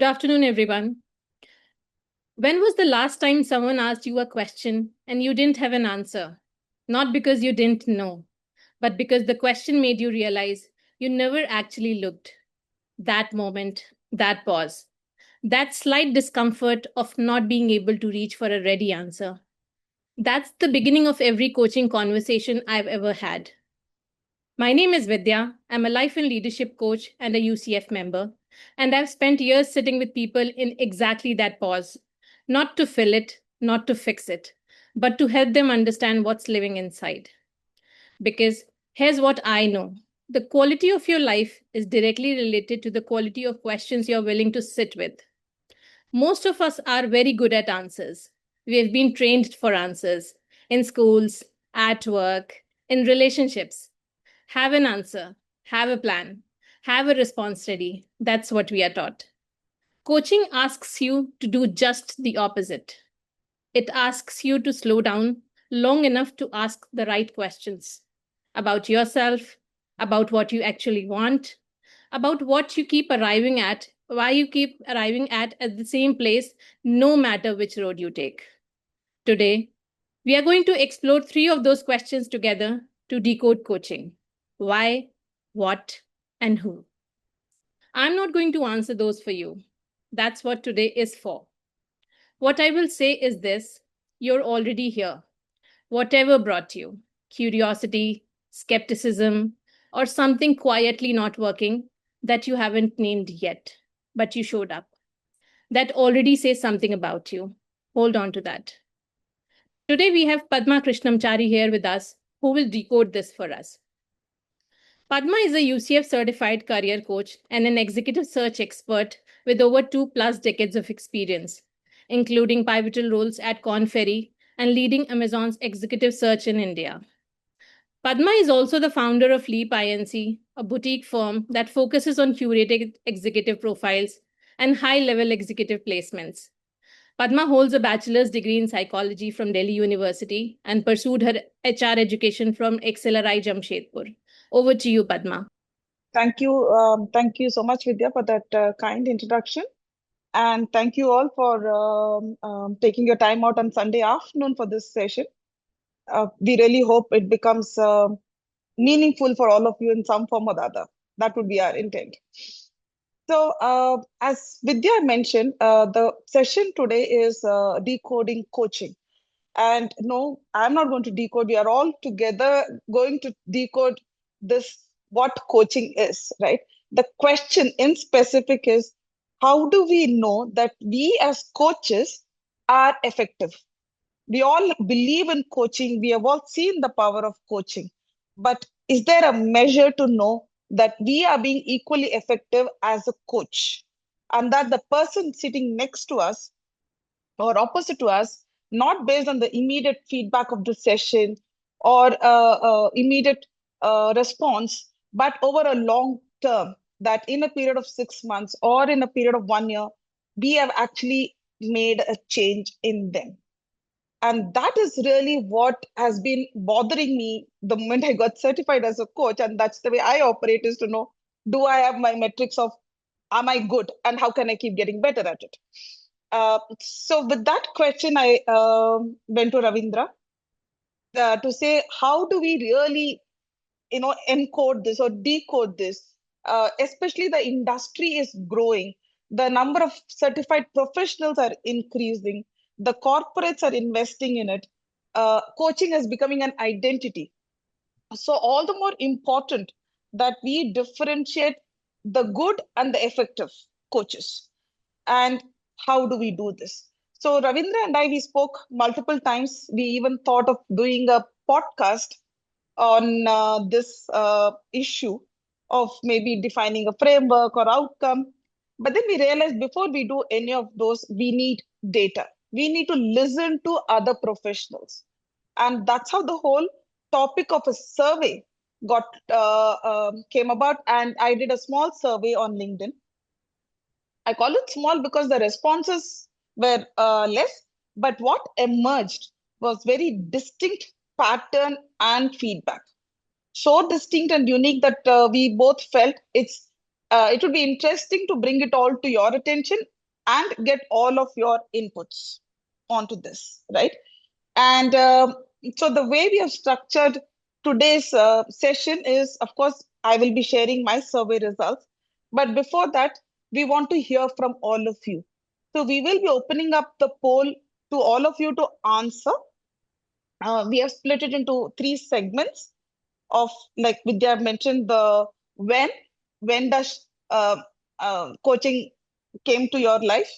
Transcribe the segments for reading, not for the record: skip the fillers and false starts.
Good afternoon, everyone. When was the last time someone asked you a question and you didn't have an answer? Not because you didn't know, but because the question made you realize you never actually looked. That moment, that pause, that slight discomfort of not being able to reach for a ready answer. That's the beginning of every coaching conversation I've ever had. My name is Vidya. I'm a life and leadership coach and a UCF member. And I've spent years sitting with people in exactly that pause, not to fill it, not to fix it, but to help them understand what's living inside. Because here's what I know: the quality of your life is directly related to the quality of questions you're willing to sit with. Most of us are very good at answers. We have been trained for answers in schools, at work, in relationships. Have an answer, have a plan, have a response ready. That's what we are taught. Coaching asks you to do just the opposite. It asks you to slow down long enough to ask the right questions about yourself, about what you actually want, about what you keep arriving at, why you keep arriving at the same place, no matter which road you take. Today, we are going to explore three of those questions together to decode coaching: why, what, and who. I'm not going to answer those for you. That's what today is for. What I will say is this: you're already here. Whatever brought you, curiosity, skepticism, or something quietly not working that you haven't named yet, but you showed up, that already says something about you. Hold on to that. Today we have Padma Krishnamchari here with us, who will decode this for us. Padma is a UCF certified career coach and an executive search expert with over 2+ decades of experience, including pivotal roles at Korn Ferry and leading Amazon's executive search in India. Padma is also the founder of Leap Inc., a boutique firm that focuses on curated executive profiles and high-level executive placements. Padma holds a bachelor's degree in psychology from Delhi University and pursued her HR education from XLRI Jamshedpur. Over to you, Padma. Thank you so much, Vidya, for that kind introduction. And thank you all for taking your time out on Sunday afternoon for this session. We really hope it becomes meaningful for all of you in some form or the other. That would be our intent. So, as Vidya mentioned, the session today is decoding coaching. And no, I'm not going to decode. We are all together going to decode this, what coaching is, right? The question in specific is, how do we know that we as coaches are effective? We all believe in coaching. We have all seen the power of coaching. But is there a measure to know that we are being equally effective as a coach? And that the person sitting next to us or opposite to us, not based on the immediate feedback of the session or immediate response, but over a long term, that in a period of 6 months or in a period of 1 year, we have actually made a change in them. And that is really what has been bothering me the moment I got certified as a coach. And that's the way I operate, is to know, do I have my metrics of, am I good, and how can I keep getting better at it? So with that question, I went to Ravindra to say, how do we really, encode this or decode this? Especially the industry is growing. The number of certified professionals are increasing. The corporates are investing in it. Coaching is becoming an identity. So all the more important that we differentiate the good and the effective coaches. And how do we do this? So Ravindra and I, we spoke multiple times. We even thought of doing a podcast on this issue of maybe defining a framework or outcome. But then we realized, before we do any of those, we need data. We need to listen to other professionals. And that's how the whole topic of a survey got came about. And I did a small survey on LinkedIn. I call it small because the responses were less, but what emerged was very distinct pattern and feedback. So distinct and unique that we both felt it's it would be interesting to bring it all to your attention and get all of your inputs onto this, right? And so the way we have structured today's session is, of course, I will be sharing my survey results. But before that, we want to hear from all of you. So we will be opening up the poll to all of you to answer. We have split it into three segments of, like Vidya mentioned, the when, when does coaching came to your life?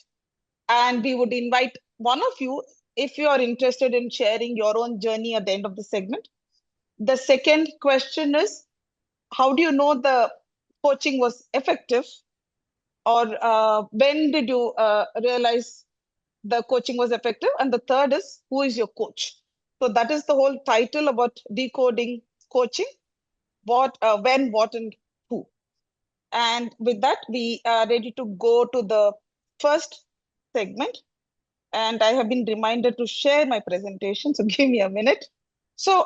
And we would invite one of you if you are interested in sharing your own journey at the end of the segment. The second question is, how do you know the coaching was effective? Or when did you realize the coaching was effective? And the third is, who is your coach? So that is the whole title about decoding coaching: what, when, what, and who. And with that, we are ready to go to the first segment. And I have been reminded to share my presentation, so give me a minute. So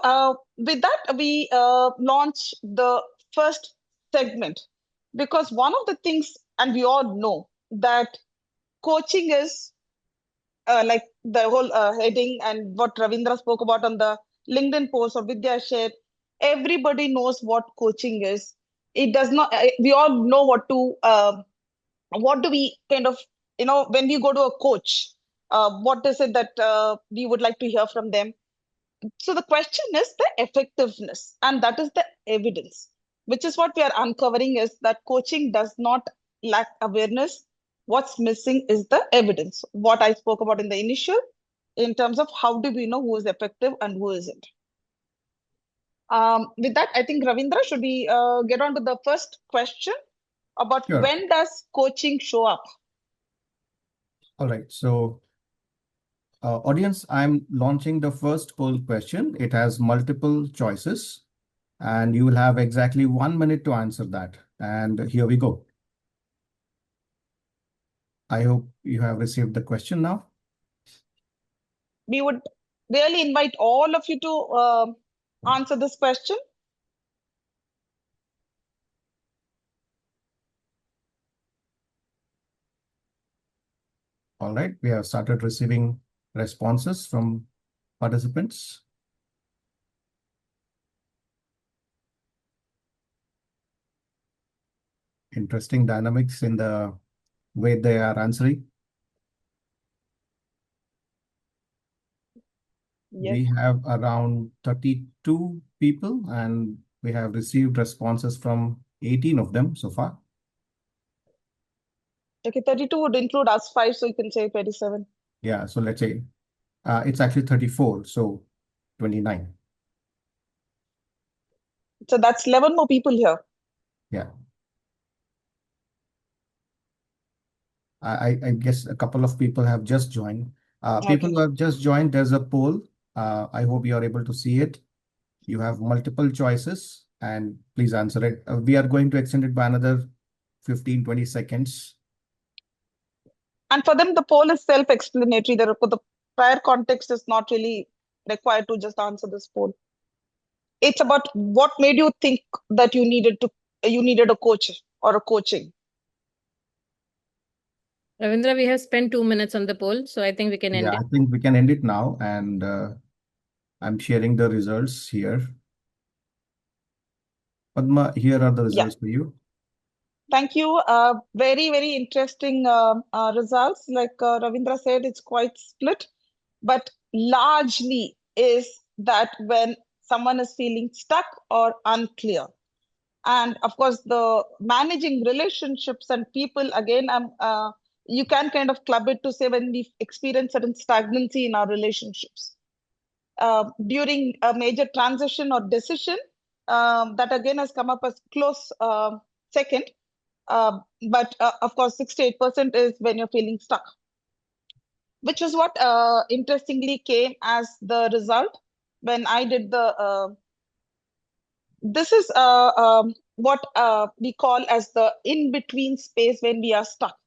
with that, we launch the first segment, because one of the things, and we all know that coaching is like the whole heading and what Ravindra spoke about on the LinkedIn post or Vidya shared, everybody knows what coaching is. It does not, we all know what do we kind of, when we go to a coach, what is it that we would like to hear from them? So the question is the effectiveness, and that is the evidence, which is what we are uncovering, is that coaching does not lack awareness. What's missing is the evidence. What I spoke about in the initial, in terms of how do we know who is effective and who isn't. With that, I think Ravindra, should we get on to the first question about Sure. when does coaching show up? All right. So, audience, I'm launching the first poll question. It has multiple choices, and you will have exactly 1 minute to answer that. And here we go. I hope you have received the question now. We would really invite all of you to answer this question. All right. We have started receiving responses from participants. Interesting dynamics in the way they are answering. Yes. We have around 32 people, and we have received responses from 18 of them so far. Okay, 32 would include us five, so you can say 27. Yeah, so let's say it's actually 34, so 29. So that's 11 more people here. Yeah. I guess a couple of people have just joined. People Okay. who have just joined, there's a poll. I hope you are able to see it. You have multiple choices, and please answer it. We are going to extend it by another 15, 20 seconds. And for them, the poll is self-explanatory. The prior context is not really required to just answer this poll. It's about what made you think that you needed a coach or a coaching. Ravindra, we have spent 2 minutes on the poll, so I think we can end Yeah, it. I think we can end it now, and I'm sharing the results here. Padma, here are the Yeah. results for you. Thank you. Very, very interesting results. Like Ravindra said, it's quite split, but largely is that when someone is feeling stuck or unclear. And of course, the managing relationships and people, again, you can kind of club it to say when we experience certain stagnancy in our relationships. During a major transition or decision, that again has come up as close second. But of course, 68% is when you're feeling stuck, which is what interestingly came as the result when I did this is what we call as the in-between space when we are stuck.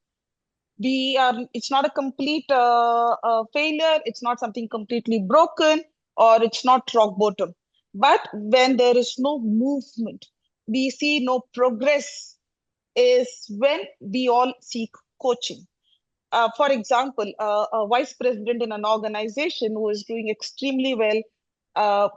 It's not a complete failure, it's not something completely broken, or it's not rock bottom. But when there is no movement, we see no progress, is when we all seek coaching. For example, a vice president in an organization who is doing extremely well,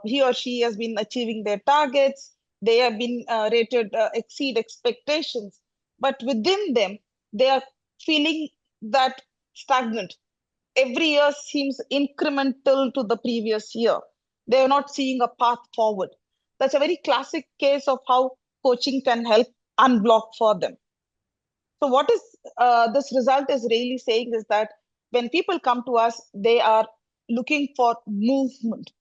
he or she has been achieving their targets, they have been rated exceed expectations, but within them, they are feeling that stagnant. Every year seems incremental to the previous year. They are not seeing a path forward. That's a very classic case of how coaching can help unblock for them. So what is this result is really saying is that when people come to us, they are looking for movement.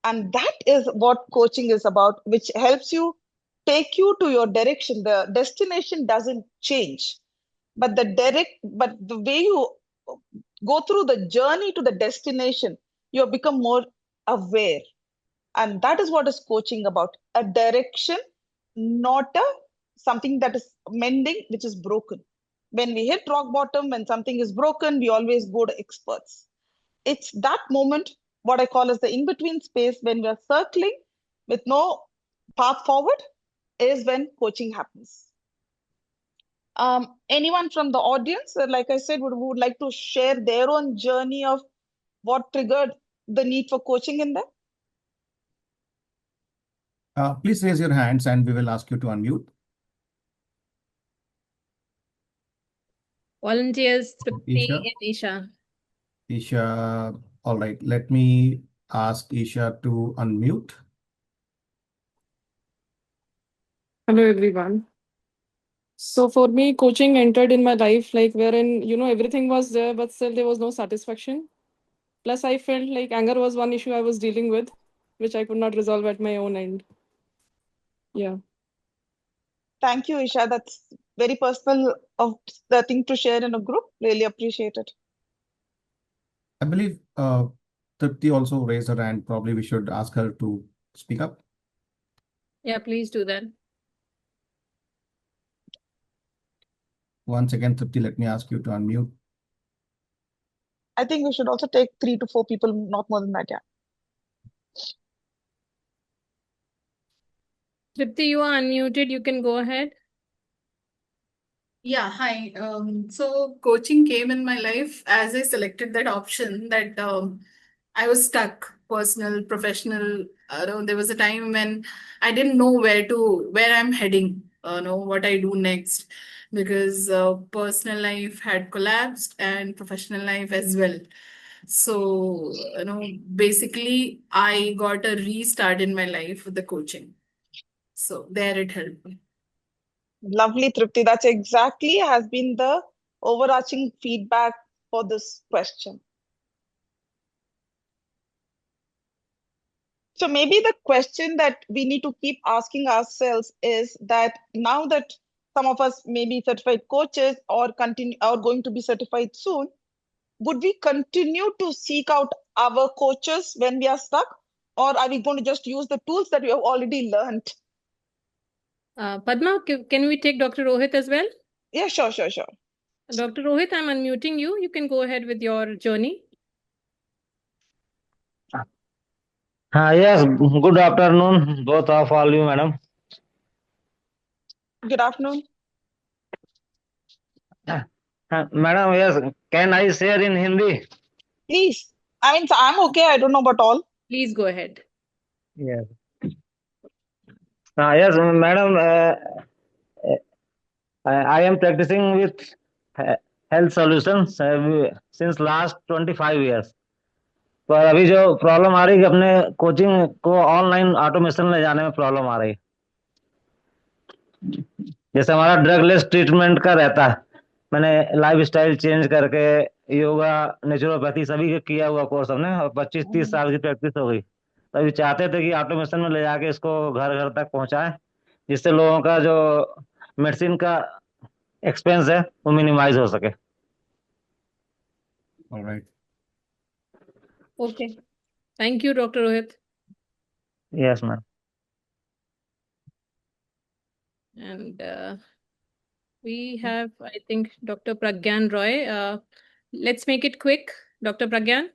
And that is what coaching is about, which helps you take you to your direction. The destination doesn't change, but but the way you go through the journey to the destination, you become more aware. And that is what is coaching about, a direction, not a something that is mending, which is broken. When we hit rock bottom, when something is broken, we always go to experts. It's that moment, what I call as the in-between space, when we are circling with no path forward, is when coaching happens. Anyone from the audience, like I said, would like to share their own journey of what triggered the need for coaching in them? Please raise your hands and we will ask you to unmute. Volunteers, Tripti Isha. and Isha. Isha, all right. Let me ask Isha to unmute. Hello, everyone. So for me, coaching entered in my life, like wherein, everything was there, but still there was no satisfaction. Plus, I felt like anger was one issue I was dealing with, which I could not resolve at my own end. Yeah. Thank you, Isha. That's very personal of the thing to share in a group. Really appreciate it. I believe Tripti also raised her hand. Probably we should ask her to speak up. Yeah, please do that. Once again, Tripti, let me ask you to unmute. I think we should also take 3 to 4 people, not more than that. Yeah. Tripti, you are unmuted. You can go ahead. Yeah, hi. So coaching came in my life as I selected that option that I was stuck, personal, professional. There was a time when I didn't know where I'm heading, know what I do next, because personal life had collapsed and professional life as well. So, basically, I got a restart in my life with the coaching. So there it helped me. Lovely, Tripti. That's exactly has been the overarching feedback for this question. So maybe the question that we need to keep asking ourselves is that now that some of us may be certified coaches or continue or going to be certified soon, would we continue to seek out our coaches when we are stuck, or are we going to just use the tools that we have already learned? Padma, can we take Dr. Rohit as well? Yeah, sure. Dr. Rohit, I'm unmuting you. You can go ahead with your journey. Yes, good afternoon, both of all you, madam. Good afternoon. Madam, yes, can I share in Hindi? Please. I mean, I'm okay. I don't know about all. Please go ahead. Yes. Yes, madam, I am practicing with health solutions since last 25 years. पर अभी जो problem आ रही है कि अपने coaching को online automation ले जाने में प्रॉब्लम आ रही है। जैसे हमारा ड्रग लेस ट्रीटमेंट का रहता है, मैंने लाइफ स्टाइल चेंज करके योगा, नेचुरोपैथी सभी का किया हुआ कोर्स हमने, और 25-30 साल की प्रैक्टिस हो गई। तो अभी चाहते थे कि ऑटोमेशन में ले जाके इसको घर घर तक पहुंचाएं, जिससे लोगों का जो मेडिसिन का एक्सपेंस है वो मिनिमाइज हो सके। All right. Okay. Thank you, Dr. Rohit. Yes, ma'am. And we have, I think, Dr. Pragyan Roy. Let's make it quick. Dr. Pragyan.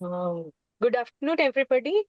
Good afternoon, everybody.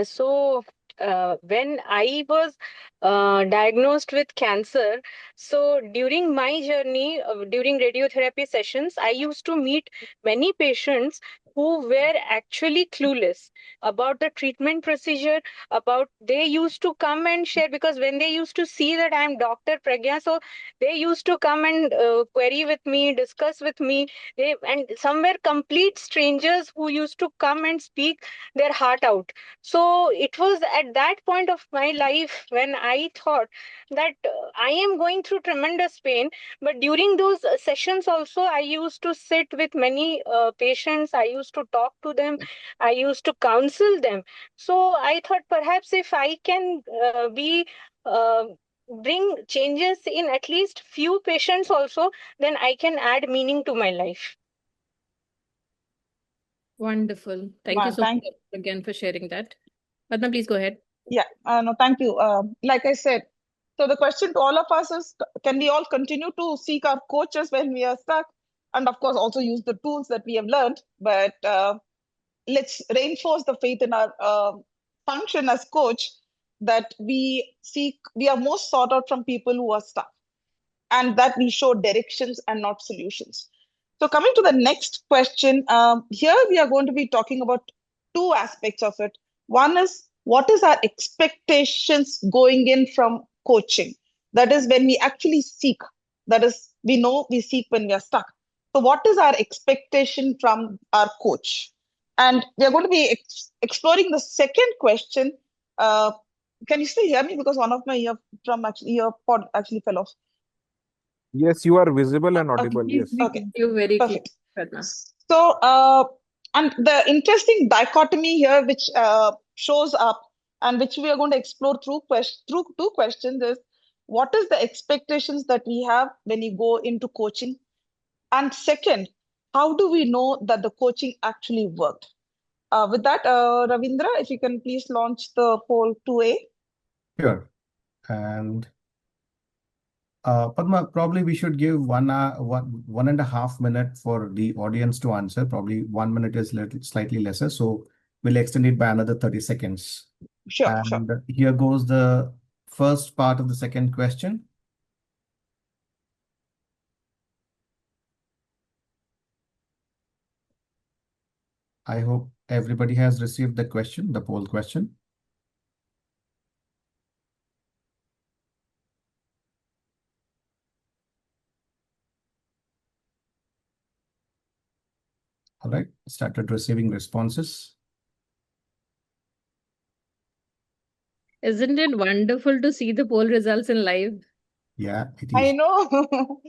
So when I was diagnosed with cancer, so during my journey, during radiotherapy sessions, I used to meet many patients who were actually clueless about the treatment procedure. About they used to come and share, because when they used to see that I'm Dr. Pragya, so they used to come and query with me, discuss with me. And some were complete strangers who used to come and speak their heart out. So it was at that point of my life when I thought that I am going through tremendous pain. But during those sessions also, I used to sit with many patients. I used to talk to them. I used to counsel them. So I thought perhaps if I can uh, bring changes in at least few patients also, then I can add meaning to my life. Wonderful. Thank you so much again for sharing that. Padma, please go ahead. Yeah, no, thank you. Like I said, so the question to all of us is, can we all continue to seek our coaches when we are stuck? And of course, also use the tools that we have learned, but let's reinforce the faith in our function as coach, that we are most sought out from people who are stuck, and that we show directions and not solutions. So coming to the next question, here we are going to be talking about two aspects of it. One is, what is our expectations going in from coaching? That is when we actually seek. That is, we know we seek when we are stuck. So what is our expectation from our coach? And we are going to be exploring the second question. Can you still hear me? Because one of my earpod actually fell off. Yes, you are visible and Okay. audible. Please, Yes. Okay. you very clear, Perfect. Padma. So, and the interesting dichotomy here, which shows up and which we are going to explore through two questions, is what is the expectations that we have when you go into coaching? And second, how do we know that the coaching actually worked? With that, Ravindra, if you can please launch the poll 2A. Sure. And Padma, probably we should give 1.5 minute for the audience to answer. Probably 1 minute is slightly lesser, so we'll extend it by another 30 seconds. Sure. And here goes the first part of the second question. I hope everybody has received the question, the poll question. All right, started receiving responses. Isn't it wonderful to see the poll results in live? Yeah, it I is. know.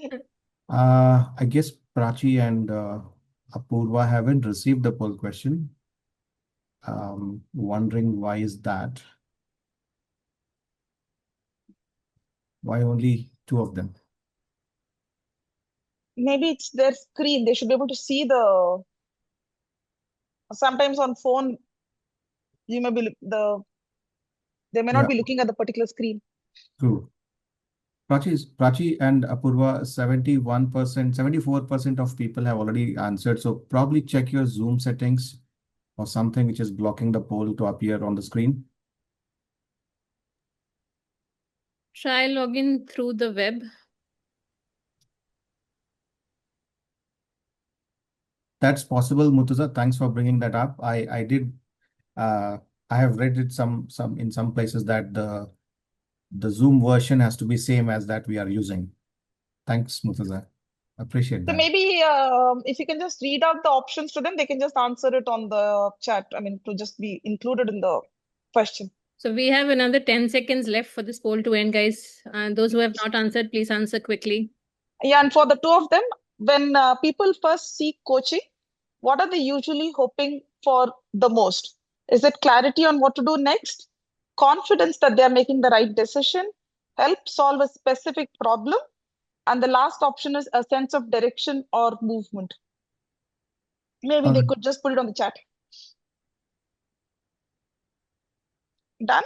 I guess Prachi and Apurva haven't received the poll question. Wondering why is that? Why only two of them? Maybe it's their screen. They should be able to see sometimes on phone, you may be they may not be looking at the particular screen. True. Prachi and Apurva, 71%, 74% of people have already answered. So probably check your Zoom settings or something which is blocking the poll to appear on the screen. Try login through the web. That's possible, Murtuza. Thanks for bringing that up. I have read it some in some places that the Zoom version has to be same as that we are using. Thanks, Murtuza. Appreciate So that. maybe if you can just read out the options to them, they can just answer it on the chat. I mean, to just be included in the question. So we have another 10 seconds left for this poll to end, guys. And those who have not answered, please answer quickly. Yeah, and for the two of them, when people first seek coaching, what are they usually hoping for the most? Is it clarity on what to do next? Confidence that they're making the right decision? Help solve a specific problem? And the last option is a sense of direction or movement. Maybe they could just put it on the chat. Done?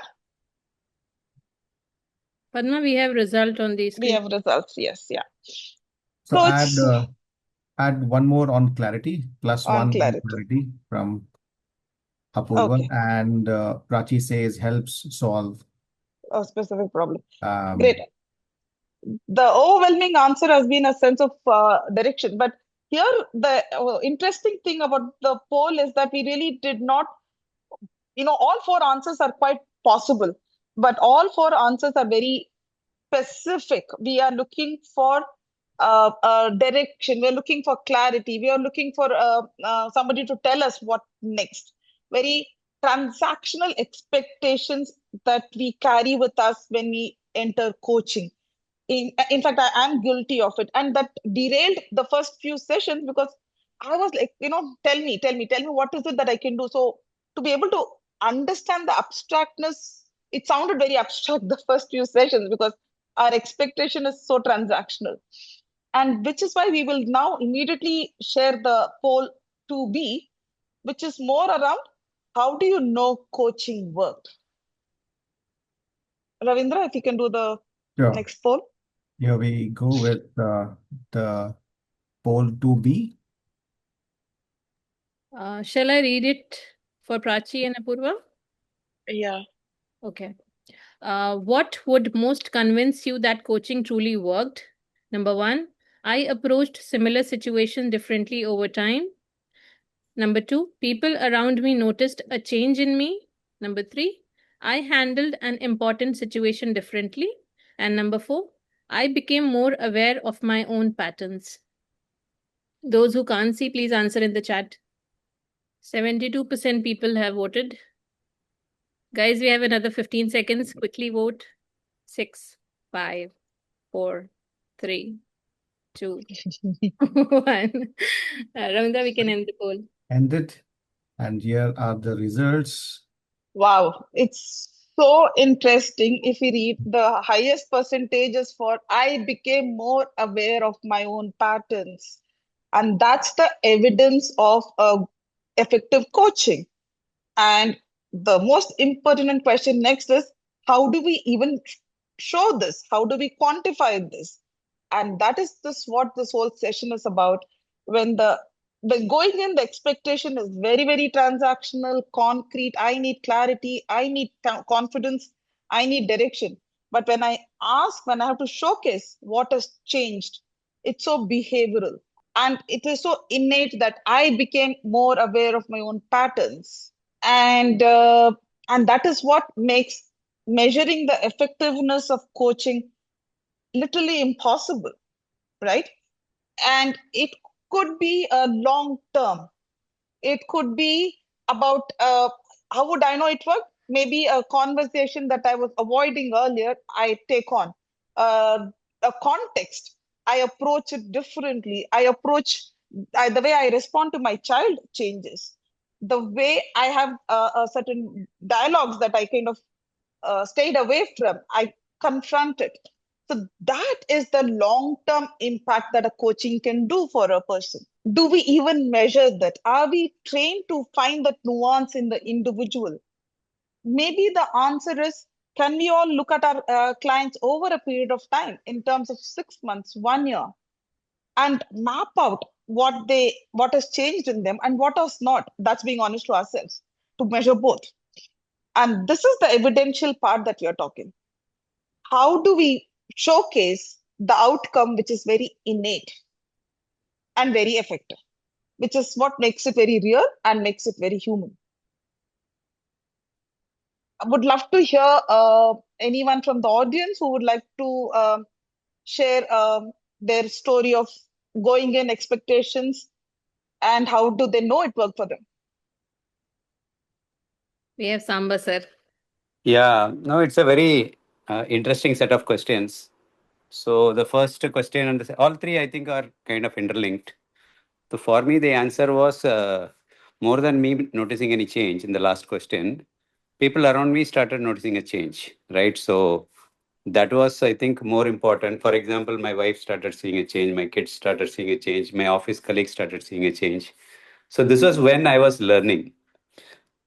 Padma, we have result on the screen. We have results, yes, yeah. So it's add one more on clarity, plus on one on clarity. clarity from Apurva, Okay, and Prachi says helps solve. a specific problem. Um, Great. The overwhelming answer has been a sense of direction. But here, the interesting thing about the poll is that we really did not, all four answers are quite possible, but all four answers are very specific. We are looking for direction. We are looking for clarity. We are looking for somebody to tell us what next. Very transactional expectations that we carry with us when we enter coaching. In fact, I am guilty of it, and that derailed the first few sessions because I was like, tell me what is it that I can do. So to be able to understand the abstractness, it sounded very abstract the first few sessions because our expectation is so transactional, and which is why we will now immediately share the poll 2B, which is more around how do you know coaching worked. Ravindra, if you can do the sure. next poll. Here we go with the poll 2B. Shall I read it for Prachi and Apurva? Yeah. Okay. What would most convince you that coaching truly worked? Number one, I approached similar situations differently over time. Number two, people around me noticed a change in me. Number three, I handled an important situation differently. And number four, I became more aware of my own patterns. Those who can't see, please answer in the chat. 72% people have voted. Guys, we have another 15 seconds. Quickly vote. 6, 5, 4, 3, 2, 1. Ravindra, we can end the poll. Ended. And here are the results. Wow, it's so interesting. If we read the highest percentages for I became more aware of my own patterns. And that's the evidence of effective coaching. And the most important question next is how do we even show this? How do we quantify this? And that is this what this whole session is about. When the going in, the expectation is very, very transactional, concrete. I need clarity, I need confidence, I need direction. But when I have to showcase what has changed, it's so behavioral. And it is so innate that I became more aware of my own patterns, and that is what makes measuring the effectiveness of coaching literally impossible, right? And it could be a long term. It could be about how would I know it worked? Maybe a conversation that I was avoiding earlier, I take on. A context, I approach it differently. The way I respond to my child changes. The way I have certain dialogues that I kind of stayed away from, I confront it. So that is the long-term impact that a coaching can do for a person. Do we even measure that? Are we trained to find that nuance in the individual? Maybe the answer is, can we all look at our clients over a period of time in terms of 6 months, 1 year, and map out what has changed in them and what has not? That's being honest to ourselves, to measure both. And this is the evidential part that we are talking. How do we showcase the outcome which is very innate and very effective, which is what makes it very real and makes it very human? I would love to hear anyone from the audience who would like to share their story of going in expectations and how do they know it worked for them. We have Samba, sir. Yeah, no, it's a very interesting set of questions. So the first question and all three, I think, are kind of interlinked. So for me, the answer was more than me noticing any change in the last question. People around me started noticing a change, right? So that was, I think, more important. For example, my wife started seeing a change, my kids started seeing a change, my office colleagues started seeing a change. So this was when I was learning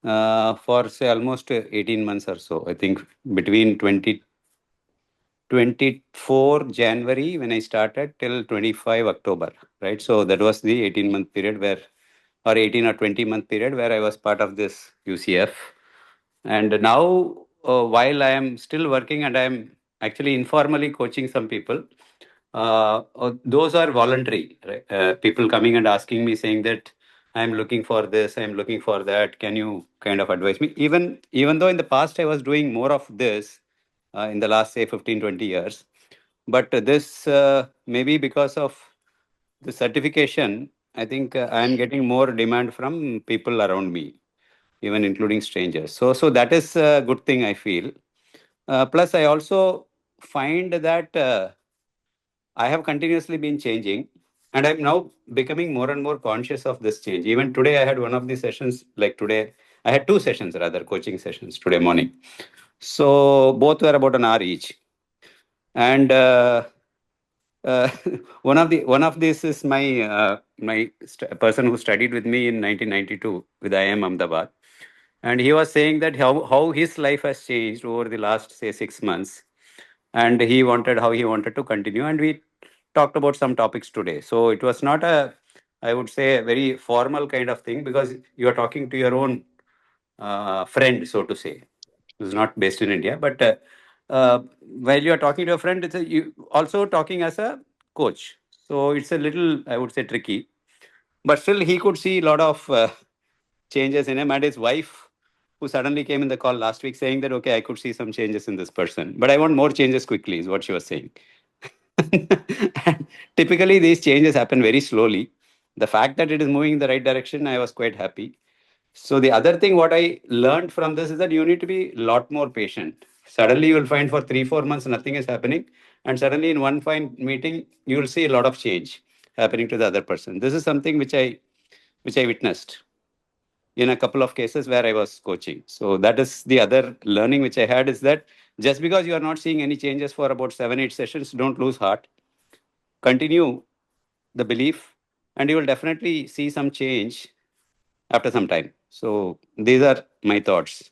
for say almost 18 months or so. I think between 2024 January when I started till 25 October, right? So that was the 18-month period where or 18 or 20-month period where I was part of this UCF. And now, while I am still working and I am actually informally coaching some people, those are voluntary, right? People coming and asking me, saying that I'm looking for this, I'm looking for that. Can you kind of advise me? Even though in the past I was doing more of this in the last, say, 15, 20 years. But this maybe because of the certification, I think I'm getting more demand from people around me, even including strangers. So that is a good thing, I feel. Plus, I also find that I have continuously been changing, and I'm now becoming more and more conscious of this change. Even today, I had one of the sessions, like today, I had two sessions, rather, coaching sessions today morning. So both were about an hour each. And uh, one of these is my person who studied with me in 1992 with IIM Ahmedabad, and he was saying that how his life has changed over the last, say, 6 months, and how he wanted to continue, and we talked about some topics today. So it was not a, I would say, a very formal kind of thing, because you are talking to your own friend, so to say, who's not based in India. But while you are talking to a friend, you also talking as a coach. So it's a little, I would say, tricky. But still, he could see a lot of changes in him, and his wife, who suddenly came in the call last week saying that, okay, I could see some changes in this person, but I want more changes quickly, is what she was saying. And typically, these changes happen very slowly. The fact that it is moving in the right direction, I was quite happy. So the other thing what I learned from this is that you need to be a lot more patient. Suddenly you will find for 3-4 months nothing is happening, and suddenly in one fine meeting you will see a lot of change happening to the other person. This is something which I witnessed in a couple of cases where I was coaching. So that is the other learning which I had, is that just because you are not seeing any changes for about 7-8 sessions, don't lose heart. Continue the belief, and you will definitely see some change after some time. So these are my thoughts.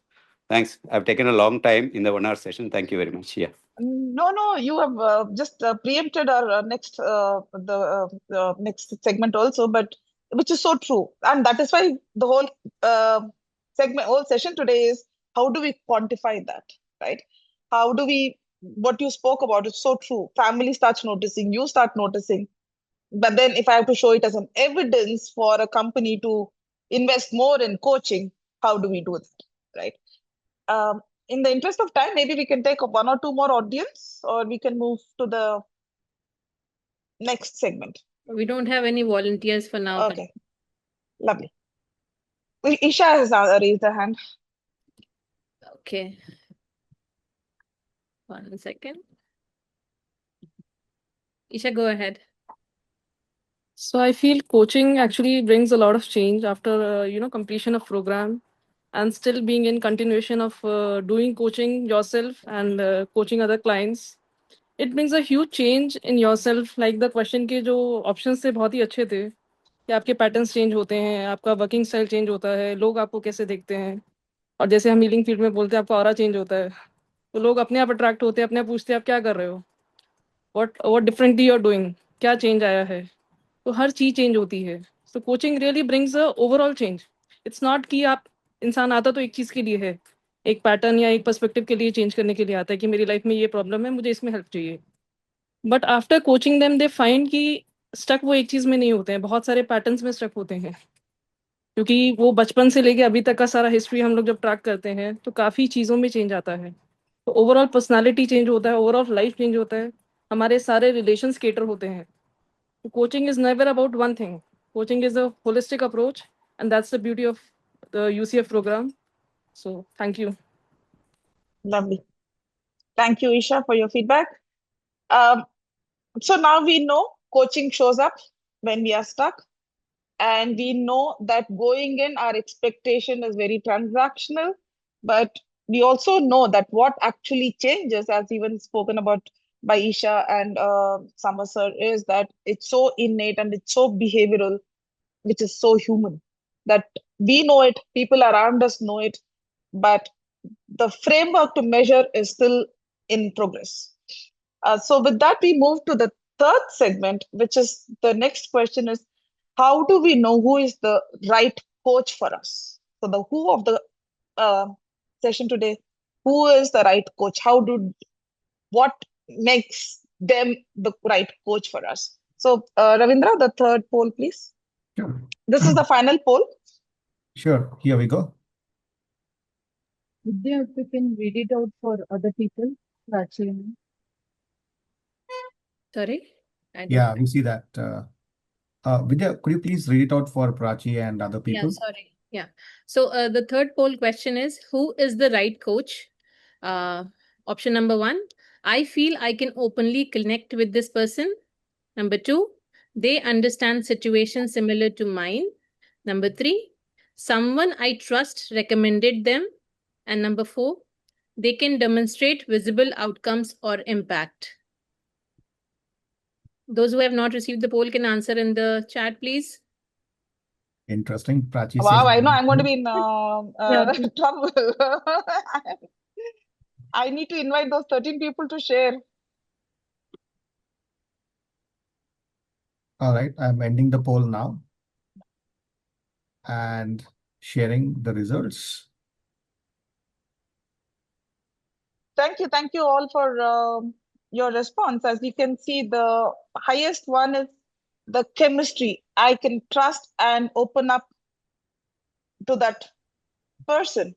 Thanks. I've taken a long time in the 1 hour session. Thank you very much. Yeah. No, you have just preempted our the next segment also, but which is so true, and that is why the whole whole session today is how do we quantify that, right? How do we, what you spoke about is so true. Family starts noticing, you start noticing, but then if I have to show it as an evidence for a company to invest more in coaching, how do we do that, right? In the interest of time, maybe we can take one or two more audience, or we can move to the next segment. We don't have any volunteers for now. Okay, lovely. Isha has raised her hand. Okay. 1 second. Isha, go ahead. So I feel coaching actually brings a lot of change after completion of program, and still being in continuation of doing coaching yourself and coaching other clients. It brings a huge change in yourself. Like the question के जो options थे बहुत ही अच्छे थे कि आपके patterns change होते हैं, आपका working style change होता है, लोग आपको कैसे देखते हैं, और जैसे हम healing field में बोलते हैं आपका aura change होता है, तो लोग अपने आप attract होते हैं, अपने आप पूछते हैं आप क्या कर रहे हो, what differently you're doing, क्या change आया है, तो हर चीज चेंज होती है. So coaching really brings a overall change. It's not कि आप इंसान आता तो एक चीज के लिए है, एक पैटर्न या एक पर्सपेक्टिव के लिए चेंज करने के लिए आता है कि मेरी लाइफ में ये प्रॉब्लम है, मुझे इसमें हेल्प चाहिए. But after coaching them they find कि स्टक वो एक चीज में नहीं होते हैं, बहुत सारे पैटर्न्स में स्टक होते हैं, क्योंकि वो बचपन से लेके अभी तक का सारा हिस्ट्री हम लोग जब ट्रैक करते हैं तो काफ़ी चीज़ों में चेंज आता है. तो ओवरऑल पर्सनालिटी चेंज होता है, ओवरऑल लाइफ चेंज होता है, हमारे सारे रिलेशंस केटर होते हैं. Coaching is never about one thing. Coaching is a holistic approach, and that's the beauty of the UCF program. So, thank you. Lovely. Thank you, Isha, for your feedback. So now we know coaching shows up when we are stuck, and we know that going in, our expectation is very transactional, but we also know that what actually changes, as even spoken about by Isha and Samar sir, is that it's so innate and it's so behavioral, which is so human, that we know it, people around us know it, but the framework to measure is still in progress. So with that, we move to the third segment, which is the next question is, how do we know who is the right coach for us? So the who of the session today, who is the right coach? What makes them the right coach for us? So Ravindra, the third poll, please. Sure. This is the final poll. Sure. Here we go. Vidya, if you can read it out for other people, actually. Sorry? I don't. Yeah, we see that. Vidya, could you please read it out for Prachi and other Yeah, people? sorry. Yeah. So the third poll question is, who is the right coach? Option number 1, I feel I can openly connect with this person. Number 2, they understand situations similar to mine. Number 3, someone I trust recommended them. And number 4, they can demonstrate visible outcomes or impact. Those who have not received the poll can answer in the chat, please. Interesting. Prachi Wow, says. I know I'm going to be in Yeah. trouble. I need to invite those 13 people to share. All right, I'm ending the poll now and sharing the results. Thank you all for your response. As you can see, the highest one is the chemistry. I can trust and open up to that person.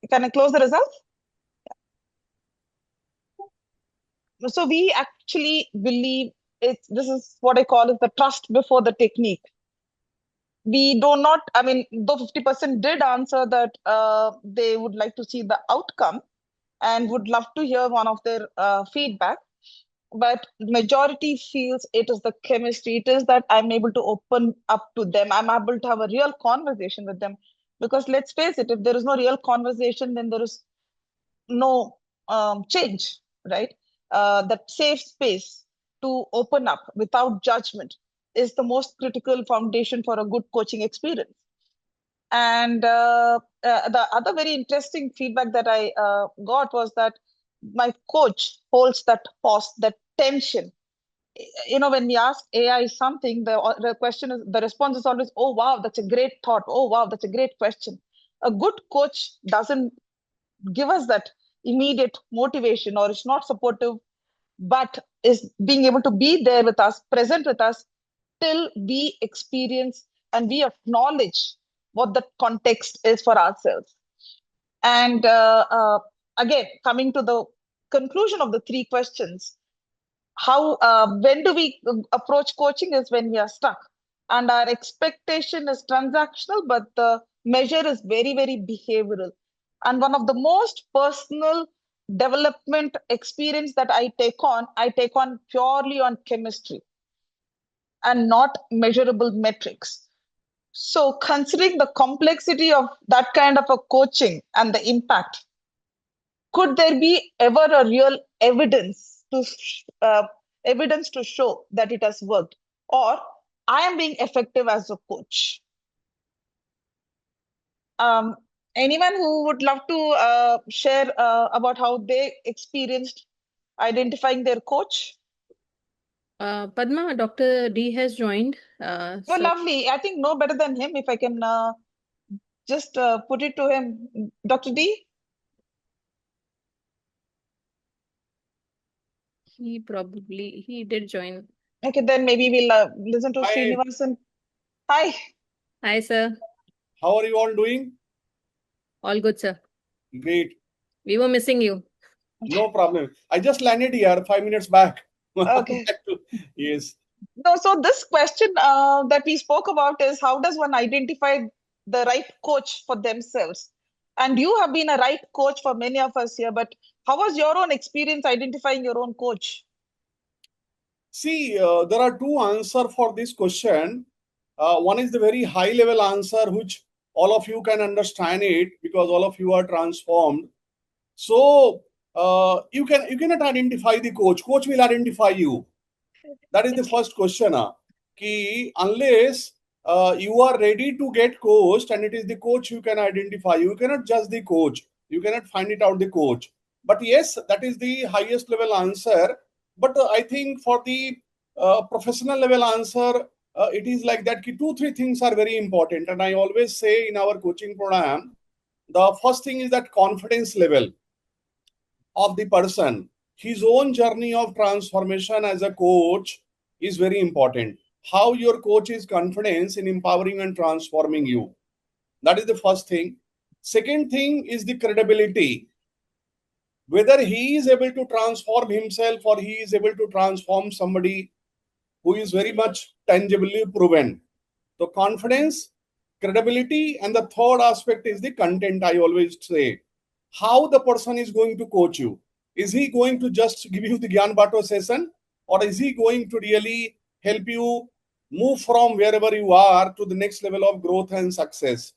Can I close the results? So we actually believe this is what I call is the trust before the technique. We do not, I mean, though 50% did answer that they would like to see the outcome and would love to hear one of their feedback, but majority feels it is the chemistry. It is that I'm able to open up to them. I'm able to have a real conversation with them. Because let's face it, if there is no real conversation, then there is no change, right? That safe space to open up without judgment is the most critical foundation for a good coaching experience. And the other very interesting feedback that I got was that my coach holds that pause, that tension. You know, when we ask AI something, the question is, the response is always, oh, wow, that's a great thought. Oh, wow, that's a great question. A good coach doesn't give us that immediate motivation or is not supportive, but is being able to be there with us, present with us, till we experience and we acknowledge what the context is for ourselves. And again, coming to the conclusion of the three questions, how when do we approach coaching is when we are stuck and our expectation is transactional, but the measure is very, very behavioral. And one of the most personal development experience that I take on purely on chemistry and not measurable metrics. So considering the complexity of that kind of a coaching and the impact, could there be ever a real evidence to show that it has worked, or I am being effective as a coach? Um, Anyone who would love to share about how they experienced identifying their coach? Padma, Dr. D has joined. Oh, So lovely. I think no better than him. If I can just put it to him. Dr. D? he did join. Okay, then maybe we'll listen to Hi. Srinivasan. Hi. Hi, sir. How are you all doing? All good, sir. Great. We were missing you. No problem. I just landed here 5 minutes back. Okay. Yes. No, so this question that we spoke about is, how does one identify the right coach for themselves? And you have been a right coach for many of us here, but how was your own experience identifying your own coach? See, there are two answers for this question. One is the very high level answer, which all of you can understand it because all of you are transformed. So you cannot identify the coach. Coach will identify you. That is the first question. Unless you are ready to get coached and it is the coach you can identify. You cannot judge the coach. You cannot find it out the coach. But yes, that is the highest level answer. But I think for the professional level answer, it is like that. 2-3 things are very important, and I always say in our coaching program, the first thing is that confidence level of the person. His own journey of transformation as a coach is very important. How your coach is confidence in empowering and transforming you. That is the first thing. Second thing is the credibility. Whether he is able to transform himself or he is able to transform somebody who is very much tangibly proven. So confidence, credibility, and the third aspect is the content. I always say, how the person is going to coach you. Is he going to just give you the Gyan Bato session, or is he going to really help you move from wherever you are to the next level of growth and success?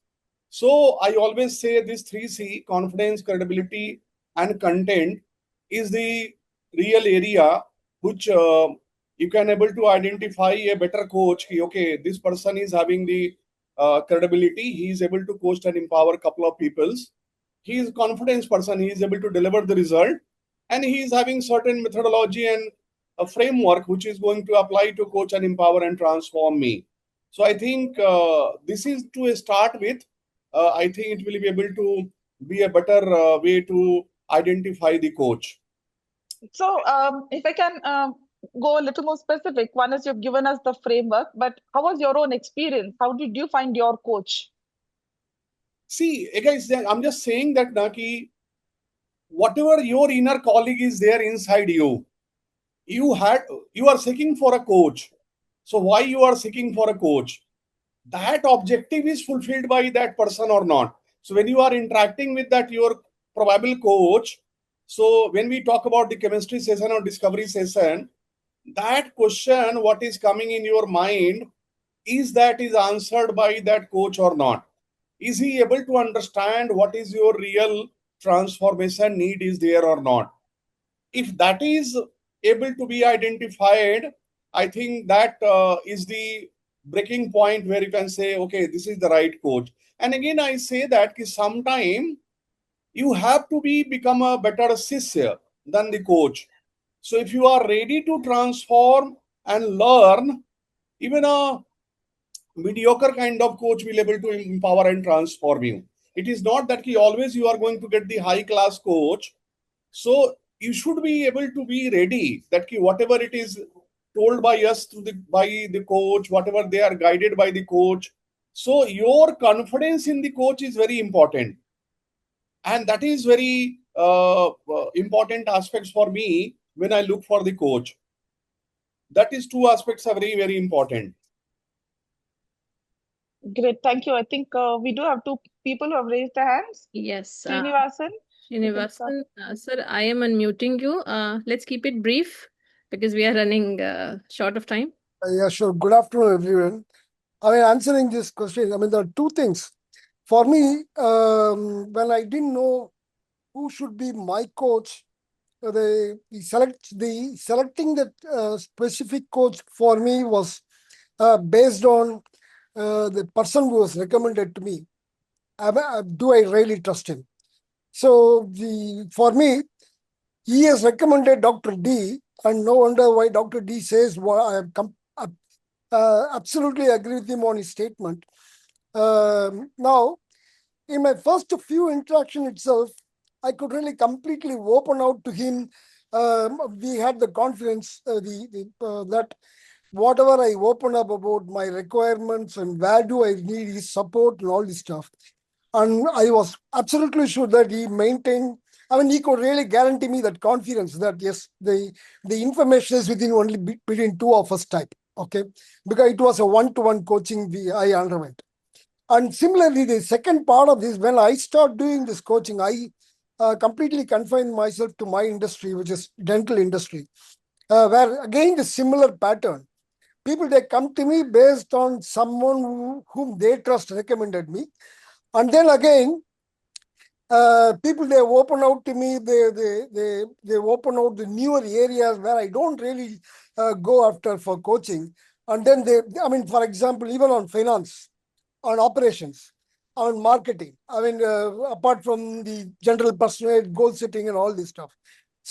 So I always say this 3C, confidence, credibility, and content, is the real area which you can able to identify a better coach. Okay, this person is having the credibility. He is able to coach and empower a couple of peoples. He is a confidence person. He is able to deliver the result, and he is having certain methodology and a framework which is going to apply to coach and empower and transform me. So I think this is to start with. I think it will be able to be a better way to identify the coach. So, if I can go a little more specific, one is you've given us the framework, but how was your own experience? How did you find your coach? See, guys, I'm just saying that Naki, whatever your inner colleague is there inside you, you are seeking for a coach. So why you are seeking for a coach? That objective is fulfilled by that person or not. So when you are interacting with that your probable coach, so when we talk about the chemistry session or discovery session, that question what is coming in your mind is answered by that coach or not? Is he able to understand what is your real transformation need is there or not? If that is able to be identified, I think that is the breaking point where you can say, okay, this is the right coach. And again, I say that sometime you have to become a better sisya than the coach. So if you are ready to transform and learn, even a mediocre kind of coach will able to empower and transform you. It is not that always you are going to get the high class coach. So you should be able to be ready that whatever it is told by us by the coach, whatever they are guided by the coach. So your confidence in the coach is very important, and that is very important aspects for me when I look for the coach. That is two aspects are very, very important. Great, thank you. I think we do have two people who have raised their hands. Yes. Srinivasan. Srinivasan, sir, I am unmuting you. Let's keep it brief because we are running short of time. Yeah, sure. Good afternoon, everyone. I mean, answering this question, I mean, there are two things. For me, when I didn't know who should be my coach, selecting that specific coach for me was based on the person who was recommended to me. Do I really trust him? So for me, he has recommended Dr. D, and no wonder why Dr. D says I absolutely agree with him on his statement. Now, in my first few interaction itself, I could really completely open out to him. We had the confidence that whatever I open up about my requirements and where do I need his support and all this stuff. And I was absolutely sure that he maintained, I mean, he could really guarantee me that confidence that yes, the information is within only between two of us type. Okay, because it was a one-to-one coaching I underwent. And similarly, the second part of this, when I start doing this coaching, I completely confine myself to my industry, which is dental industry, where again the similar pattern. People, they come to me based on someone whom they trust recommended me. And then again, people, they open out to me, they open out the newer areas where I don't really go after for coaching. And then I mean, for example, even on finance, on operations, on marketing, I mean, apart from the general personnel, goal setting and all this stuff.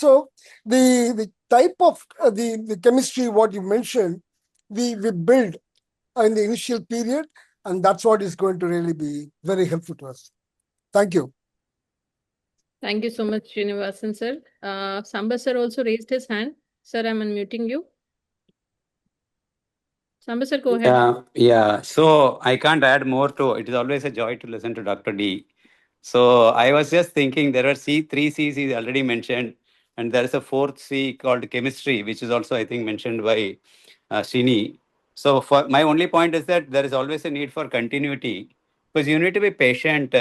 So the type of the chemistry what you mentioned, we build in the initial period, and that's what is going to really be very helpful to us. Thank you. Thank you so much, Srinivasan sir. Samba sir also raised his hand. Sir, I'm unmuting you. Samba sir, go ahead. Yeah. So I can't add more to it. Is always a joy to listen to Dr. D. So I was just thinking there are three C's he already mentioned, and there is a fourth C called chemistry, which is also I think mentioned by Srini. So for my only point is that there is always a need for continuity because you need to be patient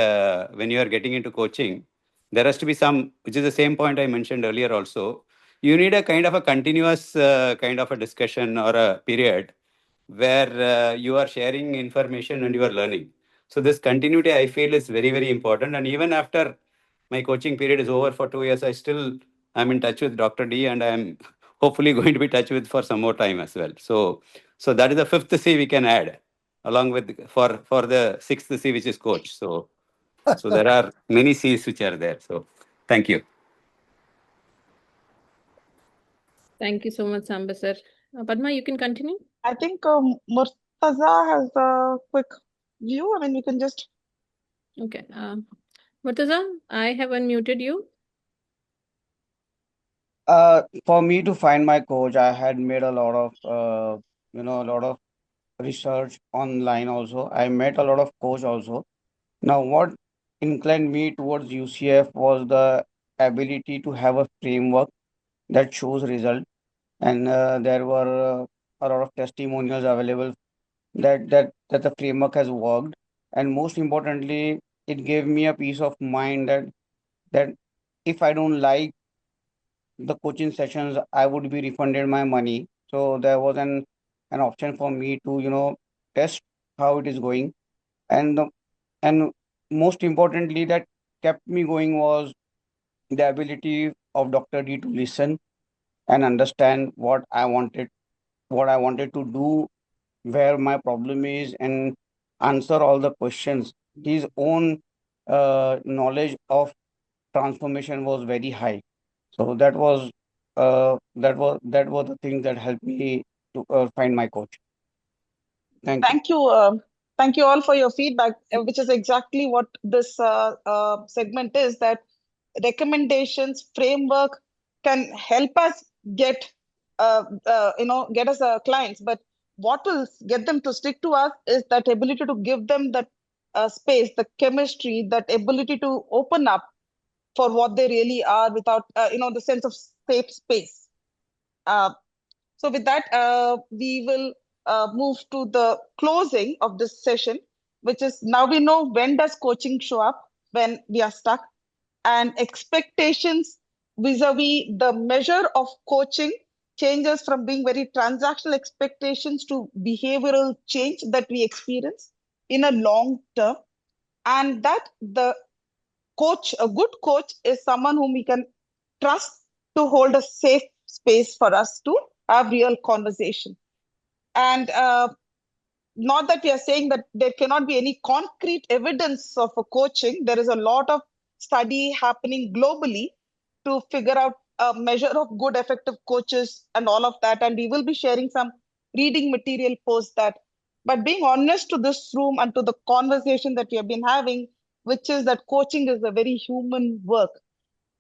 when you are getting into coaching. There has to be some, which is the same point I mentioned earlier also. You need a kind of a continuous kind of a discussion or a period where you are sharing information and you are learning. So this continuity I feel is very, very important. And even after my coaching period is over for 2 years, I'm in touch with Dr. D and I'm hopefully going to be in touch with for some more time as well. So that is the fifth C we can add along with for the sixth C, which is coach. So there are many C's which are there. So thank you. Thank you so much, Samba sir. Padma, you can continue. I think Murtaza has a quick view. I mean, you can just. Okay. Murtaza, I have unmuted you. For me to find my coach, I had made a lot of, a lot of research online also. I met a lot of coach also. Now, what inclined me towards UCF was the ability to have a framework that shows result, and there were a lot of testimonials available that the framework has worked, and most importantly, it gave me a peace of mind that if I don't like the coaching sessions, I would be refunded my money. So there was an option for me to, test how it is going. And most importantly, that kept me going was the ability of Dr. D to listen and understand what I wanted to do, where my problem is, and answer all the questions. His own knowledge of transformation was very high. So that was the thing that helped me to find my coach. Thank you. Thank you. Thank you all for your feedback, which is exactly what this segment is, that recommendations framework can help us get get us clients, but what will get them to stick to us is that ability to give them that space, the chemistry, that ability to open up for what they really are without the sense of safe space. uh, so with that, we will move to the closing of this session, which is, now we know when does coaching show up when we are stuck, and expectations vis-a-vis the measure of coaching changes from being very transactional expectations to behavioral change that we experience in a long term, and that the coach, a good coach, is someone whom we can trust to hold a safe space for us to have real conversation. And not that we are saying that there cannot be any concrete evidence of a coaching. There is a lot of study happening globally to figure out a measure of good, effective coaches and all of that. And we will be sharing some reading material post that. But being honest to this room and to the conversation that we have been having, which is that coaching is a very human work.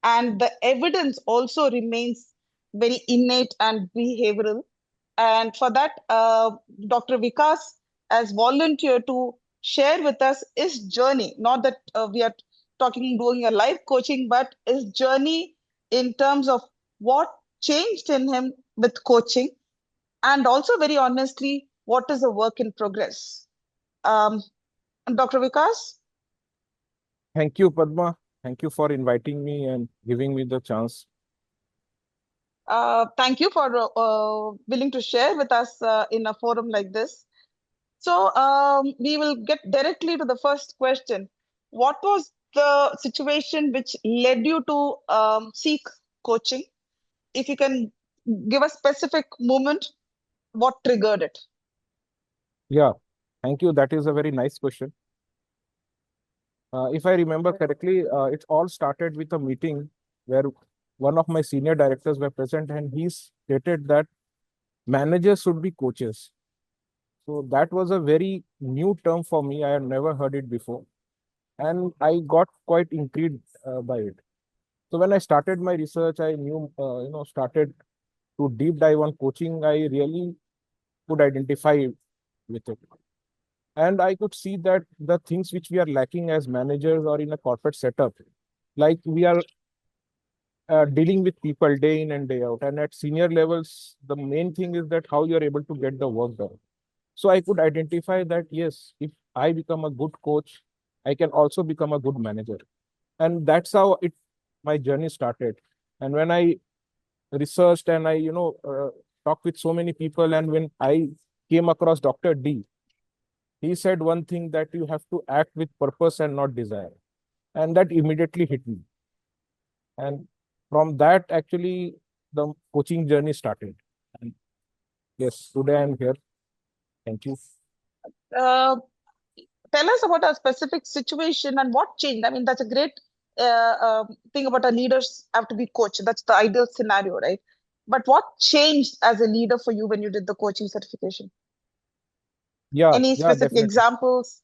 And the evidence also remains very innate and behavioral. And for that, Dr. Vikas has volunteered to share with us his journey. Not that we are doing a live coaching, but his journey in terms of what changed in him with coaching, and also very honestly, what is a work in progress. Dr. Vikas? Thank you, Padma. Thank you for inviting me and giving me the chance. Thank you for willing to share with us in a forum like this. So we will get directly to the first question. What was the situation which led you to seek coaching? If you can give a specific moment, what triggered it? Yeah, thank you. That is a very nice question. If I remember correctly, it all started with a meeting where one of my senior directors were present, and he stated that managers should be coaches. So that was a very new term for me. I had never heard it before, and I got quite intrigued by it. So when I started my research, I knew, started to deep dive on coaching. I really could identify with it. And I could see that the things which we are lacking as managers or in a corporate setup, like we are dealing with people day in and day out. And at senior levels, the main thing is that how you're able to get the work done. So I could identify that, yes, if I become a good coach, I can also become a good manager. And that's how my journey started. And when I researched and I, talked with so many people, and when I came across Dr. D, he said one thing, that you have to act with purpose and not desire. And that immediately hit me. And from that, actually, the coaching journey started. And yes, today I'm here. Thank you. Tell us about a specific situation and what changed. I mean, that's a great thing about a leaders have to be coached. That's the ideal scenario, right? But what changed as a leader for you when you did the coaching certification? Yeah, Any specific definitely. examples?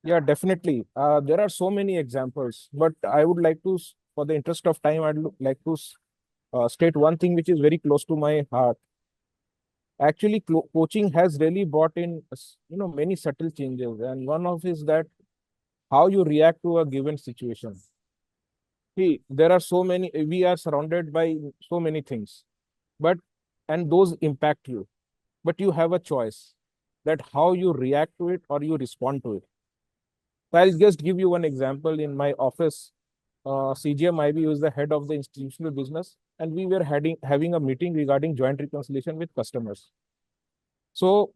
Yeah, definitely. There are so many examples, but I would like to, for the interest of time, I'd like to state one thing which is very close to my heart. Actually, coaching has really brought in, many subtle changes, and one of is that how you react to a given situation. See, there are so many. We are surrounded by so many things, but and those impact you. But you have a choice that how you react to it or you respond to it. So I'll just give you one example. In my office, CGM IB was the head of the institutional business, and we were having a meeting regarding joint reconciliation with customers. So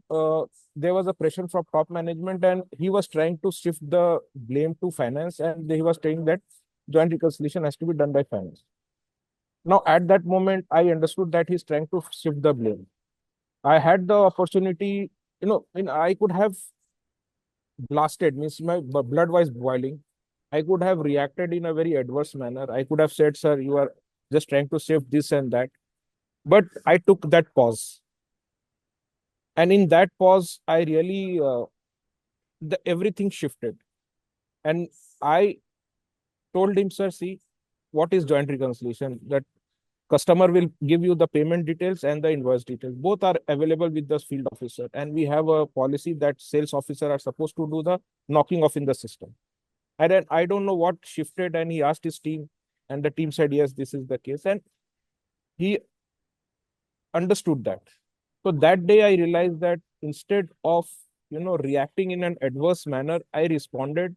there was a pressure from top management, and he was trying to shift the blame to finance, and he was saying that joint reconciliation has to be done by finance. Now, at that moment, I understood that he's trying to shift the blame. I had the opportunity, I could have blasted, means my blood was boiling. I could have reacted in a very adverse manner. I could have said, sir, you are just trying to save this and that. But I took that pause. And in that pause, I really, everything shifted. And I told him, sir, see, what is joint reconciliation? That customer will give you the payment details and the invoice details. Both are available with the field officer. And we have a policy that sales officer are supposed to do the knocking off in the system. And then I don't know what shifted, and he asked his team, and the team said, yes, this is the case. And he understood that. So that day I realized that instead of, reacting in an adverse manner, I responded.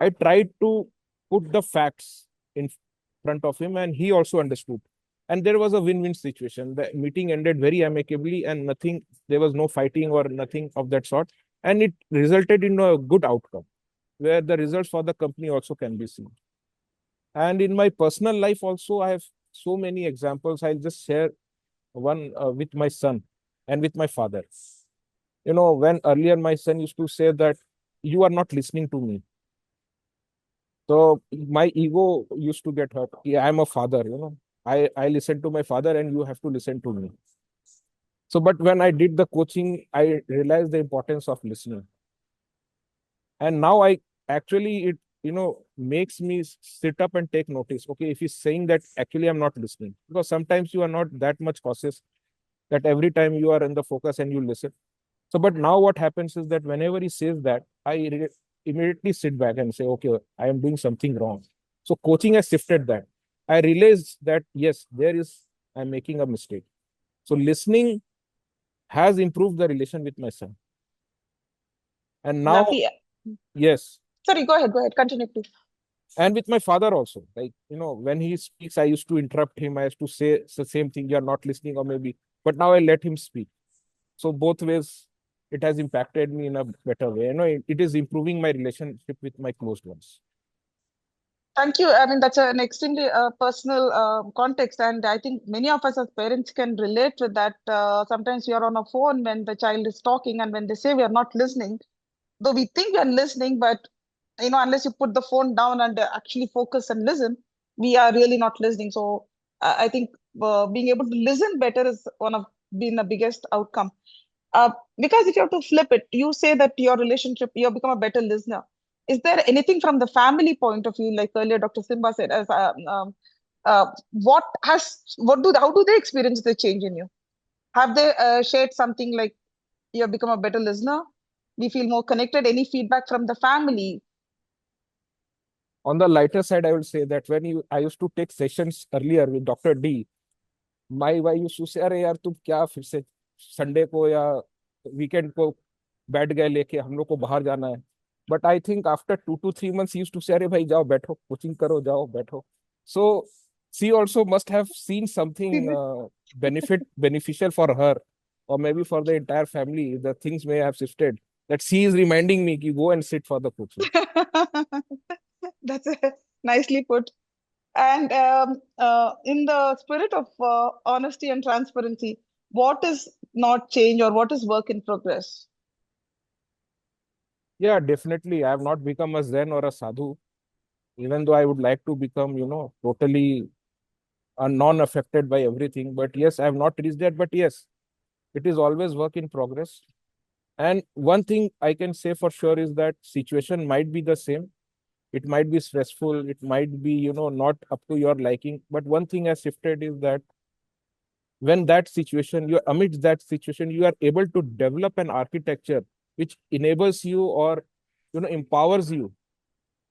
I tried to put the facts in front of him, and he also understood. And there was a win-win situation. The meeting ended very amicably, and there was no fighting or nothing of that sort. And it resulted in a good outcome, where the results for the company also can be seen. And in my personal life also, I have so many examples. I'll just share one with my son and with my father. When earlier my son used to say that you are not listening to me. So my ego used to get hurt. Yeah, I'm a father, I listen to my father, and you have to listen to me. So, but when I did the coaching, I realized the importance of listening. And now I actually, it, makes me sit up and take notice. Okay, if he's saying that, actually I'm not listening, because sometimes you are not that much cautious that every time you are in the focus and you listen. So, but now what happens is that whenever he says that, I immediately sit back and say, okay, I am doing something wrong. So coaching has shifted that. I realized that, yes, I'm making a mistake. So listening has improved the relation with my son. And now, Lovely. yes. Sorry, go ahead, continue, please. And with my father also, like, when he speaks, I used to interrupt him. I used to say the same thing, you're not listening, or maybe, but now I let him speak. So both ways, it has impacted me in a better way. It is improving my relationship with my closed ones. Thank you. I mean, that's an extremely personal context, and I think many of us as parents can relate with that. Sometimes we are on a phone when the child is talking, and when they say we are not listening, though we think we are listening, but unless you put the phone down and actually focus and listen, we are really not listening. So I think being able to listen better is one of being the biggest outcome. Because if you have to flip it, you say that your relationship, you have become a better listener. Is there anything from the family point of view, like earlier Dr. Simba said, as how do they experience the change in you? Have they shared something like you have become a better listener? We feel more connected. Any feedback from the family? On the lighter side, I will say that I used to take sessions earlier with Dr. D, my wife used to say, अरे यार तुम क्या फिर से Sunday को या weekend को बैठ गए लेके, हम लोग को बाहर जाना है. But I think after 2 to 3 months used to say, अरे भाई जाओ बैठो, कोचिंग करो, जाओ बैठो. सो she also must have seen something beneficial for her, or maybe for the entire family. The things may have shifted, that she is reminding me to go and sit for the coaching. That's nicely put. And in the spirit of honesty and transparency, what is not change or what is work in progress? Yeah, definitely. I have not become a Zen or a sadhu, even though I would like to become, totally non-affected by everything. But yes, I have not reached that. But yes, it is always work in progress. And one thing I can say for sure is that situation might be the same. It might be stressful. It might be, not up to your liking. But one thing has shifted is that when that situation, you're amidst that situation, you are able to develop an architecture which enables you, or, empowers you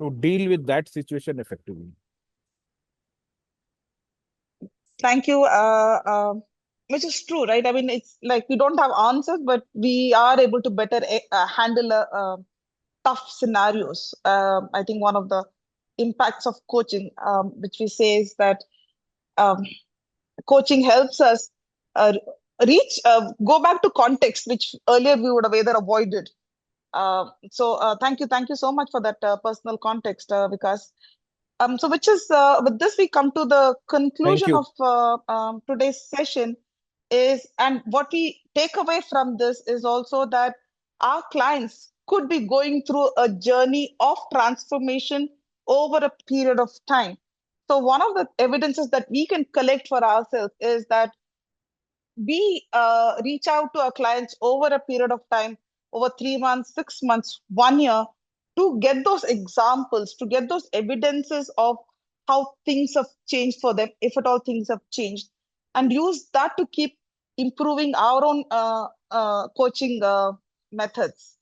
to deal with that situation effectively. Thank you. Which is true, right? I mean, it's like we don't have answers, but we are able to better handle tough scenarios. I think one of the impacts of coaching, which we say, is that um, coaching helps us uh, go back to context, which earlier we would have either avoided. So thank you so much for that personal context, because so which is with this we come to the Thank conclusion you. of today's session. And what we take away from this is also that our clients could be going through a journey of transformation over a period of time. So one of the evidences that we can collect for ourselves is that we reach out to our clients over a period of time, over 3 months, 6 months, 1 year, to get those examples, to get those evidences of how things have changed for them, if at all things have changed, and use that to keep improving our own coaching methods.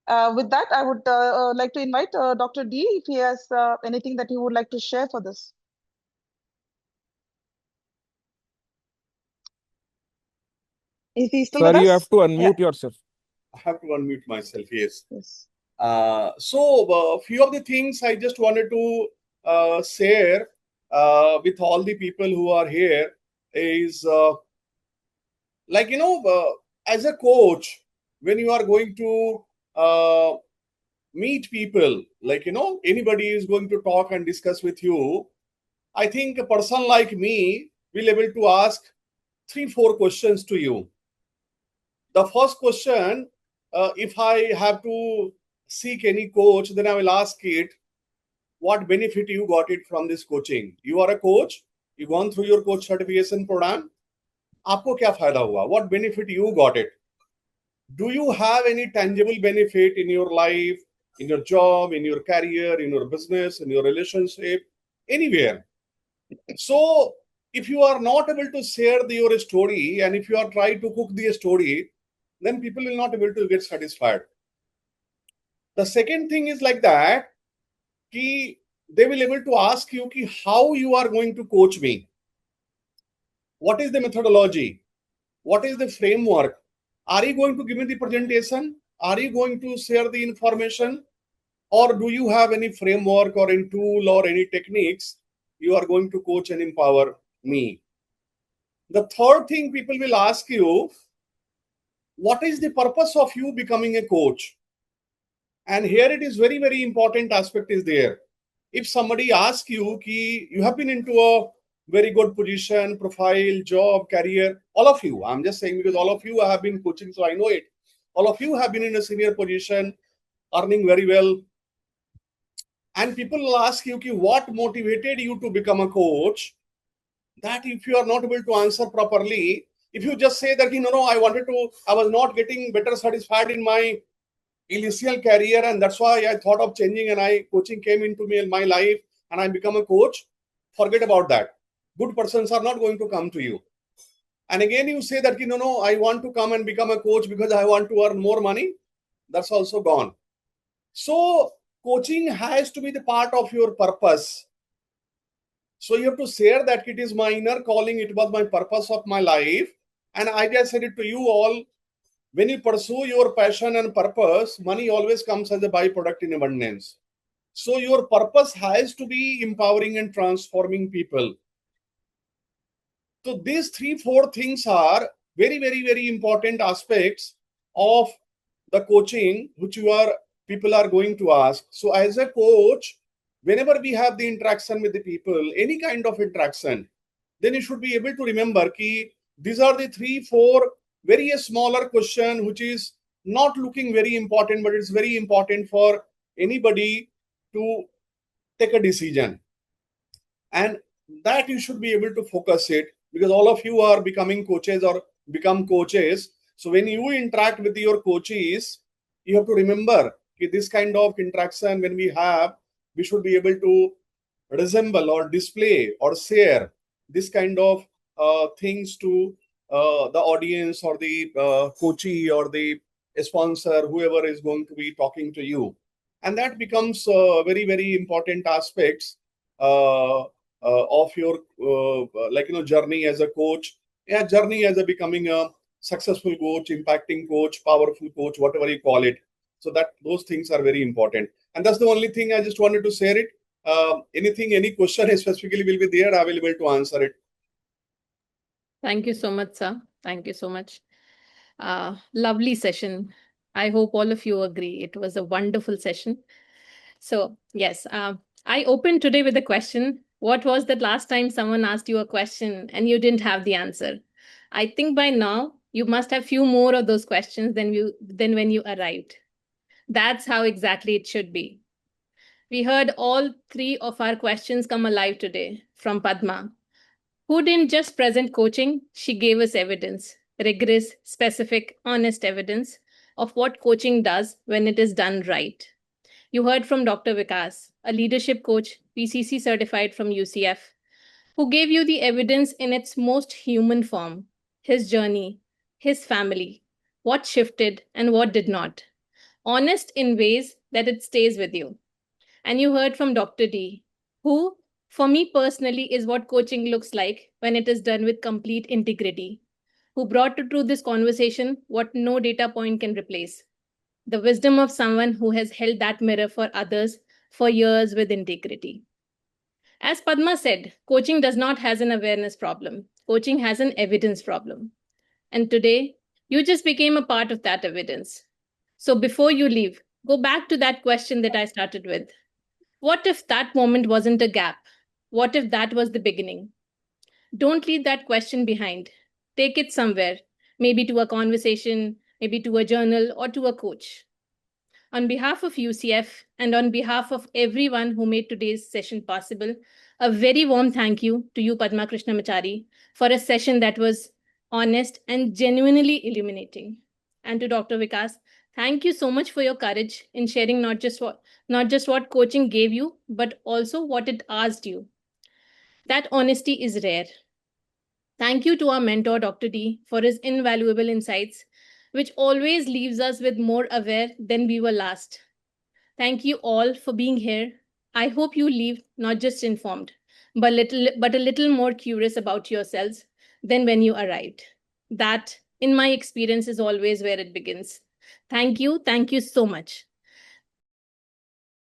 With that, I would like to invite Dr. D if he has anything that he would like to share for this. Is he still with Sir, us? you have to unmute yourself. I have to unmute myself, yes. Yes. So few of the things I just wanted to share with all the people who are here is as a coach, when you are going to meet people, anybody is going to talk and discuss with you, I think a person like me will able to ask 3-4 questions to you. The first question, if I have to seek any coach, then I will ask it, what benefit you got it from this coaching? You are a coach, you gone through your coach certification program, आपको क्या फायदा हुआ? What benefit you got it? Do you have any tangible benefit in your life, in your job, in your career, in your business, in your relationship, anywhere? So if you are not able to share your story, and if you are trying to cook the story, then people will not able to get satisfied. The second thing is like that, कि they will able to ask you कि how you are going to coach me. What is the methodology? What is the framework? Are you going to give me the presentation? Are you going to share the information? Or do you have any framework or any tool or any techniques you are going to coach and empower me? The third thing people will ask you, what is the purpose of you becoming a coach? And here it is very, very important aspect is there. If somebody asks you, ki you have been into a very good position, profile, job, career, all of you, I'm just saying because all of you have been coaching, so I know it. All of you have been in a senior position, earning very well. And people will ask you, what motivated you to become a coach? That if you are not able to answer properly, if you just say that, no, I was not getting better satisfied in my initial career, and that's why I thought of changing, and coaching came into my life, and I become a coach, forget about that. Good persons are not going to come to you. And again, you say that, no, I want to come and become a coach because I want to earn more money. That's also gone. So coaching has to be the part of your purpose. So you have to share that it is my inner calling, it was my purpose of my life. And I just said it to you all, when you pursue your passion and purpose, money always comes as a byproduct in abundance. So your purpose has to be empowering and transforming people. So these 3-4 things are very, very, very important aspects of the coaching which people are going to ask. So as a coach, whenever we have the interaction with the people, any kind of interaction, then you should be able to remember ki these are the 3-4 very smaller question which is not looking very important, but it's very important for anybody to take a decision. And that you should be able to focus it, because all of you are becoming coaches or become coaches. So when you interact with your coaches, you have to remember this kind of interaction when we should be able to resemble or display or share this kind of things to the audience or the coachee or the sponsor, whoever is going to be talking to you. And that becomes very, very important aspects of your journey as a coach, journey as a becoming a successful coach, impacting coach, powerful coach, whatever you call it. So that those things are very important. And that's the only thing I just wanted to share it. Any question specifically will be there, I will be able to answer it. Thank you so much, sir. Thank you so much. Lovely session. I hope all of you agree. It was a wonderful session. So, yes, I opened today with a question. What was the last time someone asked you a question and you didn't have the answer? I think by now you must have few more of those questions than when you arrived. That's how exactly it should be. We heard all 3 of our questions come alive today from Padma, who didn't just present coaching, she gave us evidence, rigorous, specific, honest evidence of what coaching does when it is done right. You heard from Dr. Vikas, a leadership coach, PCC certified from UCF, who gave you the evidence in its most human form, his journey, his family, what shifted and what did not. Honest in ways that it stays with you. And you heard from Dr. D, who, for me personally, is what coaching looks like when it is done with complete integrity, who brought to this conversation what no data point can replace: the wisdom of someone who has held that mirror for others for years with integrity. As Padma said, coaching does not have an awareness problem. Coaching has an evidence problem. And today, you just became a part of that evidence. So before you leave, go back to that question that I started with. What if that moment wasn't a gap? What if that was the beginning? Don't leave that question behind. Take it somewhere, maybe to a conversation, maybe to a journal, or to a coach. On behalf of UCF and on behalf of everyone who made today's session possible, a very warm thank you to you, Padma Krishnamachari, for a session that was honest and genuinely illuminating. And to Dr. Vikas, thank you so much for your courage in sharing not just what coaching gave you, but also what it asked you. That honesty is rare. Thank you to our mentor, Dr. D, for his invaluable insights, which always leaves us with more aware than we were last. Thank you all for being here. I hope you leave not just informed, but a little more curious about yourselves than when you arrived. That, in my experience, is always where it begins. Thank you so much.